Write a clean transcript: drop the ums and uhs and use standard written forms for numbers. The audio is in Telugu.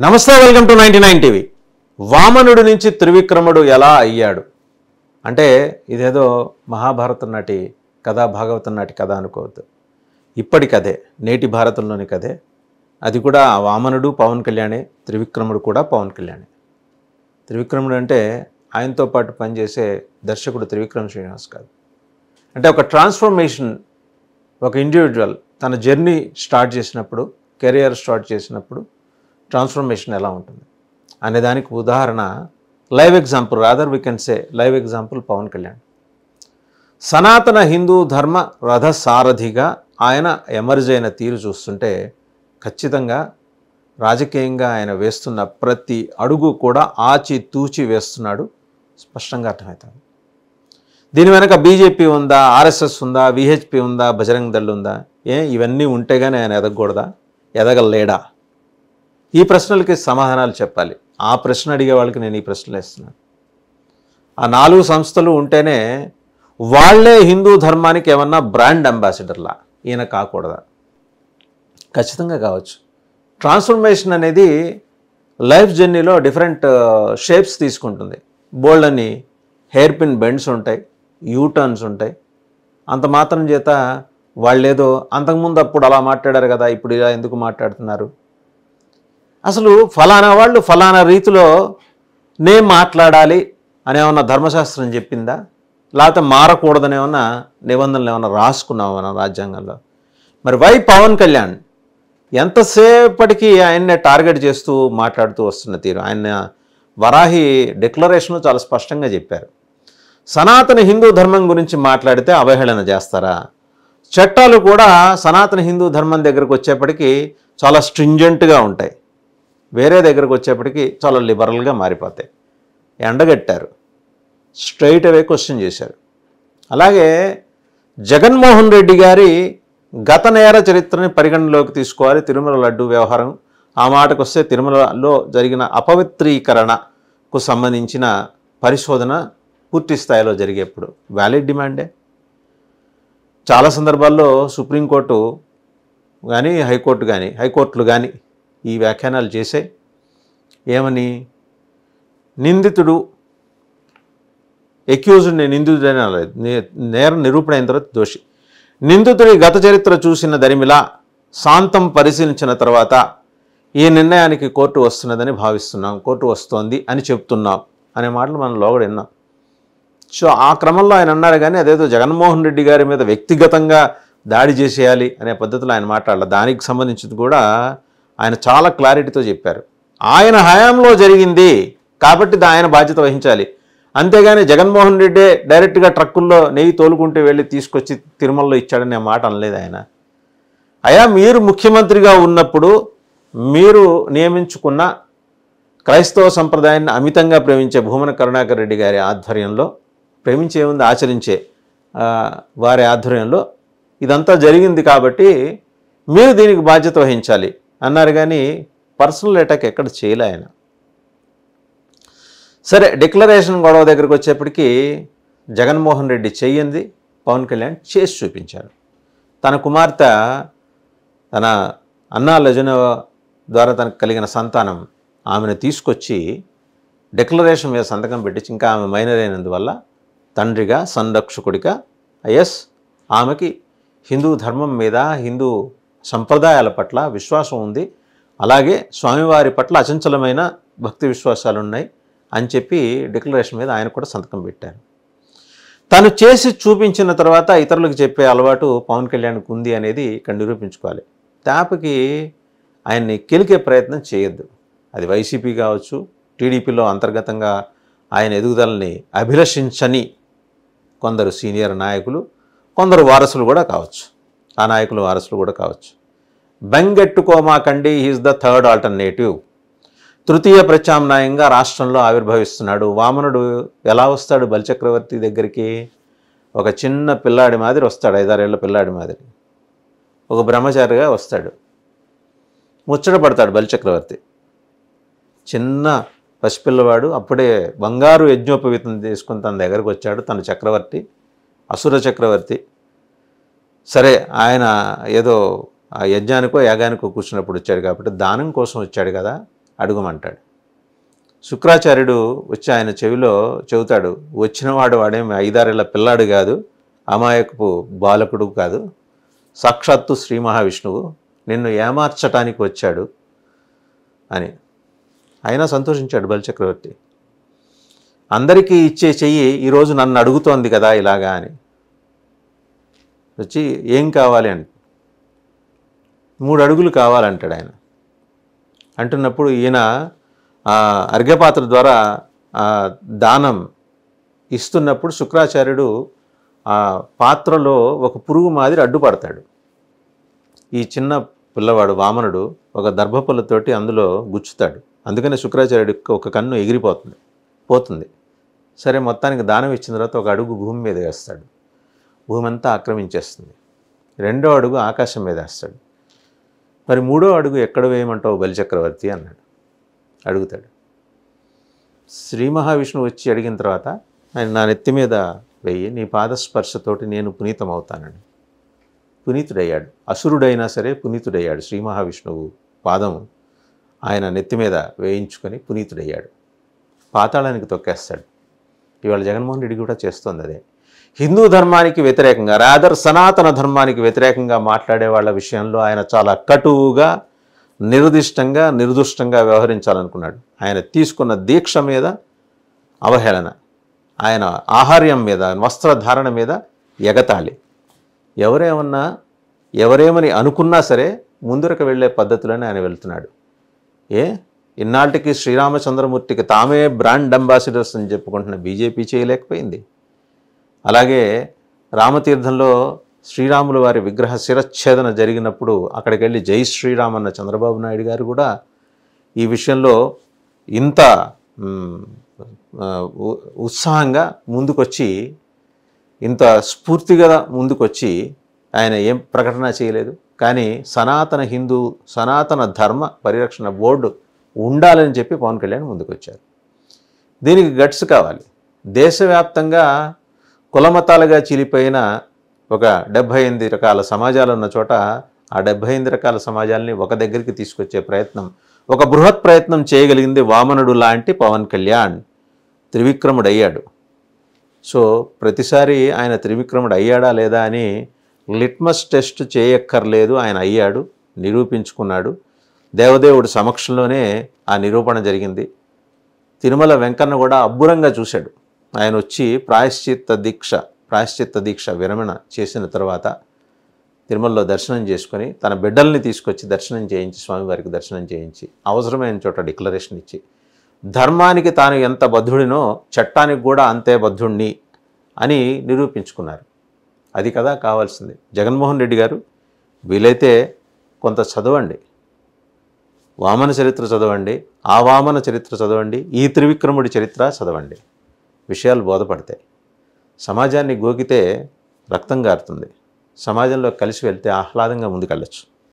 నమస్తే, వెల్కమ్ టు 99 టీవీ. వామనుడి నుంచి త్రివిక్రముడు ఎలా అయ్యాడు అంటే ఇదేదో మహాభారతం నాటి కథ, భాగవతం నాటి కథ అనుకోవద్దు. ఇప్పటి కథే, నేటి భారతంలోని కథే. అది కూడా వామనుడు పవన్ కళ్యాణే, త్రివిక్రముడు కూడా పవన్ కళ్యాణే. త్రివిక్రముడు అంటే ఆయనతో పాటు పనిచేసే దర్శకుడు త్రివిక్రమ్ శ్రీనివాస్ కాదు. అంటే ఒక ట్రాన్స్ఫర్మేషన్, ఒక ఇండివిజువల్ తన జర్నీ స్టార్ట్ చేసినప్పుడు, కెరియర్ స్టార్ట్ చేసినప్పుడు ట్రాన్స్ఫర్మేషన్ ఎలా ఉంటుంది అనే దానికి ఉదాహరణ, live example, rather we can say live example Pawan Kalyan. సనాతన హిందూ ధర్మ రథసారథిగా ఆయన ఎమర్జ్ అయిన తీరు చూస్తుంటే ఖచ్చితంగా రాజకీయంగా ఆయన వేస్తున్న ప్రతి అడుగు కూడా ఆచి తూచి వేస్తున్నాడు, స్పష్టంగా అర్థమవుతుంది. దీని వెనక బీజేపీ ఉందా, ఆర్ఎస్ఎస్ ఉందా, విహెచ్పి ఉందా, బజరంగ్ దళ్ ఉందా? ఇవన్నీ ఉంటే కానీ ఆయన ఎదగకూడదా, ఎదగలేడా? ఈ ప్రశ్నలకి సమాధానాలు చెప్పాలి. ఆ ప్రశ్న అడిగే వాళ్ళకి నేను ఈ ప్రశ్నలు వేస్తున్నాను. ఆ 4 సంస్థలు ఉంటేనే వాళ్లే హిందూ ధర్మానికి ఏమన్నా బ్రాండ్ అంబాసిడర్లా. ఈయన కాకూడదా? ఖచ్చితంగా కావచ్చు. ట్రాన్స్ఫర్మేషన్ అనేది లైఫ్ జర్నీలో డిఫరెంట్ షేప్స్ తీసుకుంటుంది. బోల్డ్ అని హెయిర్ పిన్ బెండ్స్ ఉంటాయి, యూటర్న్స్ ఉంటాయి. అంత మాత్రం చేత వాళ్ళేదో అంతకుముందు అప్పుడు అలా మాట్లాడారు కదా, ఇప్పుడు ఇలా ఎందుకు మాట్లాడుతున్నారు? అసలు ఫలానా వాళ్ళు ఫలానా రీతిలో నేను మాట్లాడాలి అనేమన్నా ధర్మశాస్త్రం చెప్పిందా? లేకపోతే మారకూడదని ఏమన్నా నిబంధనలు ఏమన్నా రాసుకున్నాం మన రాజ్యాంగంలో? మరి వై పవన్ కళ్యాణ్ ఎంతసేపటికి ఆయన్నే టార్గెట్ చేస్తూ మాట్లాడుతూ వస్తున్న తీరు? ఆయన వరాహి డిక్లరేషన్లో చాలా స్పష్టంగా చెప్పారు. సనాతన హిందూ ధర్మం గురించి మాట్లాడితే అవహేళన చేస్తారా? చట్టాలు కూడా సనాతన హిందూ ధర్మం దగ్గరకు వచ్చేప్పటికీ చాలా స్ట్రింజెంట్గా ఉంటాయి, వేరే దగ్గరకు వచ్చేప్పటికి చాలా లిబరల్గా మారిపోతాయి. ఎండగట్టారు, స్ట్రైట్ అవే క్వశ్చన్ చేశారు. అలాగే జగన్మోహన్ రెడ్డి గారి గత నేర చరిత్రని పరిగణలోకి తీసుకోవాలి. తిరుమల లడ్డు వ్యవహారం, ఆ మాటకు వస్తే తిరుమలలో జరిగిన అపవిత్రీకరణకు సంబంధించిన పరిశోధన పూర్తి స్థాయిలో జరిగేప్పుడు వ్యాలిడ్ డిమాండే. చాలా సందర్భాల్లో సుప్రీంకోర్టు కానీ, హైకోర్టులు కానీ ఈ వ్యాఖ్యానాలు చేసే ఏమని, నిందితుడు ఎక్యూజ్డ్ని నిందితుడని అనలేదు, నేరం నిరూపణ అయిన తర్వాత దోషి. నిందితుడి గత చరిత్ర చూసిన దరిమిలా శాంతం పరిశీలించిన తర్వాత ఈ నిర్ణయానికి కోర్టు వస్తున్నదని భావిస్తున్నాం, కోర్టు వస్తోంది అని చెప్తున్నాం అనే మాటలు మనం లోగడ విన్నాం. సో ఆ క్రమంలో ఆయన అన్నారు, కానీ అదేదో జగన్మోహన్ రెడ్డి గారి మీద వ్యక్తిగతంగా దాడి చేసేయాలి అనే పద్ధతిలో ఆయన మాట్లాడాలి. దానికి సంబంధించింది కూడా ఆయన చాలా క్లారిటీతో చెప్పారు. ఆయన హయాంలో జరిగింది కాబట్టి ఆయన బాధ్యత వహించాలి, అంతేగాని జగన్మోహన్ రెడ్డి డైరెక్ట్గా ట్రక్కుల్లో నెయ్యి తోలుకుంటూ వెళ్ళి తీసుకొచ్చి తిరుమలలో ఇచ్చాడనే మాట అనలేదు ఆయన. అయా, మీరు ముఖ్యమంత్రిగా ఉన్నప్పుడు మీరు నియమించుకున్న క్రైస్తవ సంప్రదాయాన్ని అమితంగా ప్రేమించే భూమన కరుణాకర్ రెడ్డి గారి ఆధ్వర్యంలో, ప్రేమించే ఉంది ఆచరించే వారి ఆధ్వర్యంలో ఇదంతా జరిగింది కాబట్టి మీరు దీనికి బాధ్యత వహించాలి అన్నారు. కానీ పర్సనల్ అటాక్ ఎక్కడ చేయలే ఆయన. సరే, డిక్లరేషన్ గొడవ దగ్గరికి వచ్చేప్పటికీ జగన్మోహన్ రెడ్డి చెయ్యింది పవన్ కళ్యాణ్ చేసి చూపించారు. తన కుమార్తె, తన అన్నా లజన ద్వారా తనకు కలిగిన సంతానం, ఆమెను తీసుకొచ్చి డిక్లరేషన్ మీద సంతకం పెట్టించి, ఇంకా ఆమె మైనర్ అయినందువల్ల తండ్రిగా, సంరక్షకుడిగా, ఎస్ ఆమెకి హిందూ ధర్మం మీద, హిందూ సంప్రదాయాల పట్ల విశ్వాసం ఉంది, అలాగే స్వామివారి పట్ల అచంచలమైన భక్తి విశ్వాసాలు ఉన్నాయి అని చెప్పి డిక్లరేషన్ మీద ఆయన కూడా సంతకం పెట్టారు. తను చేసి చూపించిన తర్వాత ఇతరులకు చెప్పే అలవాటు పవన్ కళ్యాణ్కి ఉంది అనేది ఇక్కడ నిరూపించుకోవాలి. తేపకి ఆయన్ని కెలికే ప్రయత్నం చేయొద్దు. అది వైసీపీ కావచ్చు, టీడీపీలో అంతర్గతంగా ఆయన ఎదుగుదలని అభిలషించని కొందరు సీనియర్ నాయకులు, కొందరు వారసులు కూడా కావచ్చు, ఆ నాయకులు వారసులు కూడా కావచ్చు. బెంగెట్టుకోమాకండి, హీఈస్ ద థర్డ్ ఆల్టర్నేటివ్. తృతీయ ప్రత్యామ్నాయంగా రాష్ట్రంలో ఆవిర్భవిస్తున్నాడు. వామనుడు ఎలా వస్తాడు బలిచక్రవర్తి దగ్గరికి? ఒక చిన్న పిల్లాడి మాదిరి వస్తాడు, 5-6 ఏళ్ల పిల్లాడి మాదిరి, ఒక బ్రహ్మచారిగా వస్తాడు. ముచ్చట పడతాడు బలిచక్రవర్తి. చిన్న పసిపిల్లవాడు, అప్పుడే బంగారు యజ్ఞోపవీతం తీసుకుని తన దగ్గరకు వచ్చాడు. తన చక్రవర్తి, అసుర చక్రవర్తి. సరే, ఆయన ఏదో ఆ యజ్ఞానికో యాగానికో కూర్చున్నప్పుడు వచ్చాడు కాబట్టి దానం కోసం వచ్చాడు కదా, అడుగమంటాడు. శుక్రాచార్యుడు వచ్చి ఆయన చెబుతాడు, వచ్చినవాడు వాడేమి 5-6 పిల్లాడు కాదు, అమాయకపు బాలకుడు కాదు, సాక్షాత్తు శ్రీ మహావిష్ణువు నిన్ను ఏమార్చటానికి వచ్చాడు అని. అయినా సంతోషించాడు బలిచక్రవర్తి. అందరికీ ఇచ్చే చెయ్యి ఈరోజు నన్ను అడుగుతోంది కదా ఇలాగా అని. వచ్చి ఏం కావాలి అని 3 అడుగులు కావాలంటాడు ఆయన. అంటున్నప్పుడు ఈయన అర్ఘ్యపాత్ర ద్వారా దానం ఇస్తున్నప్పుడు శుక్రాచార్యుడు ఆ పాత్రలో ఒక పురుగు మాదిరి అడ్డుపడతాడు. ఈ చిన్న పిల్లవాడు వామనుడు ఒక దర్భపుల్లతోటి అందులో గుచ్చుతాడు. అందుకనే శుక్రాచార్యుడికి ఒక కన్ను పోతుంది. సరే, మొత్తానికి దానం ఇచ్చిన తర్వాత ఒక అడుగు భూమి మీద వేస్తాడు. భూమి అంతా ఆక్రమించేస్తుంది. 2వ అడుగు ఆకాశం మీద వేస్తాడు. మరి 3వ అడుగు ఎక్కడ వేయమంటావు బలిచక్రవర్తి అన్నాడు. అడుగుతాడు. శ్రీ మహావిష్ణువు వచ్చి అడిగిన తర్వాత ఆయన నా నెత్తి మీద వెయ్యి, నీ పాదస్పర్శతోటి నేను పునీతమవుతానని. పునీతుడయ్యాడు. అసురుడైనా సరే పునీతుడయ్యాడు. శ్రీ మహావిష్ణువు పాదం ఆయన నెత్తి మీద వేయించుకొని పునీతుడయ్యాడు. పాతాళానికి తొక్కేస్తాడు. ఇవాళ జగన్మోహన్ రెడ్డి కూడా చేస్తోంది అదే. హిందూ ధర్మానికి వ్యతిరేకంగా, రాదర్ సనాతన ధర్మానికి వ్యతిరేకంగా మాట్లాడే వాళ్ళ విషయంలో ఆయన చాలా కటువుగా, నిర్దుష్టంగా వ్యవహరించాలనుకున్నాడు. ఆయన తీసుకున్న దీక్ష మీద అవహేళన, ఆయన ఆహార్యం మీద, వస్త్రధారణ మీద ఎగతాళి. ఎవరేమని అనుకున్నా సరే ముందుకు వెళ్ళే పద్ధతిలోనే ఆయన వెళ్తున్నాడు. ఇన్నాళ్ళకి శ్రీరామచంద్రమూర్తికి తామే బ్రాండ్ అంబాసిడర్స్ అని చెప్పుకుంటున్న బీజేపీ చేయలేకపోయింది. అలాగే రామతీర్థంలో శ్రీరాముల వారి విగ్రహ శిరచ్ఛేదన జరిగినప్పుడు అక్కడికి వెళ్ళి జై శ్రీరామ్ అన్న చంద్రబాబు నాయుడు గారు కూడా ఈ విషయంలో ఇంత ఉత్సాహంగా ముందుకొచ్చి, ఇంత స్ఫూర్తిగా ముందుకొచ్చి ఆయన ఏం ప్రకటన చేయలేదు. కానీ సనాతన ధర్మ పరిరక్షణ బోర్డు ఉండాలని చెప్పి పవన్ కళ్యాణ్ ముందుకొచ్చారు. దీనికి గట్స్ కావాలి. దేశవ్యాప్తంగా కులమతాలుగా చీలిపోయిన ఒక 78 రకాల సమాజాలు ఉన్న చోట ఆ 78 రకాల సమాజాలని ఒక దగ్గరికి తీసుకొచ్చే ప్రయత్నం, ఒక బృహత్ ప్రయత్నం చేయగలిగింది వామనుడు లాంటి పవన్ కళ్యాణ్. త్రివిక్రముడు అయ్యాడు. సో ప్రతిసారి ఆయన త్రివిక్రముడు అయ్యాడా లేదా అని లిట్మస్ టెస్ట్ చేయక్కర్లేదు. ఆయన అయ్యాడు, నిరూపించుకున్నాడు. దేవదేవుడి సమక్షంలోనే ఆ నిరూపణ జరిగింది. తిరుమల వెంకన్న కూడా అబ్బురంగా చూశాడు. ఆయన వచ్చి ప్రాయశ్చిత్త దీక్ష విరమణ చేసిన తర్వాత తిరుమలలో దర్శనం చేసుకొని తన బిడ్డల్ని తీసుకొచ్చి దర్శనం చేయించి, స్వామివారికి దర్శనం చేయించి, అవసరమైన చోట డిక్లరేషన్ ఇచ్చి, ధర్మానికి తాను ఎంత బద్ధుడినో చట్టానికి కూడా అంతే బద్ధుణ్ణి అని నిరూపించుకున్నారు. అది కదా కావాల్సింది. జగన్మోహన్ రెడ్డి గారు వీలైతే కొంత చదవండి, వామన చరిత్ర చదవండి, ఆ వామన చరిత్ర చదవండి, ఈ త్రివిక్రముడి చరిత్ర చదవండి. విషయాలు బోధపడతాయి. సమాజాన్ని గోకితే రక్తం గారుతుంది. సమాజంలో కలిసి వెళ్తే ఆహ్లాదంగా ముందుకెళ్ళచ్చు.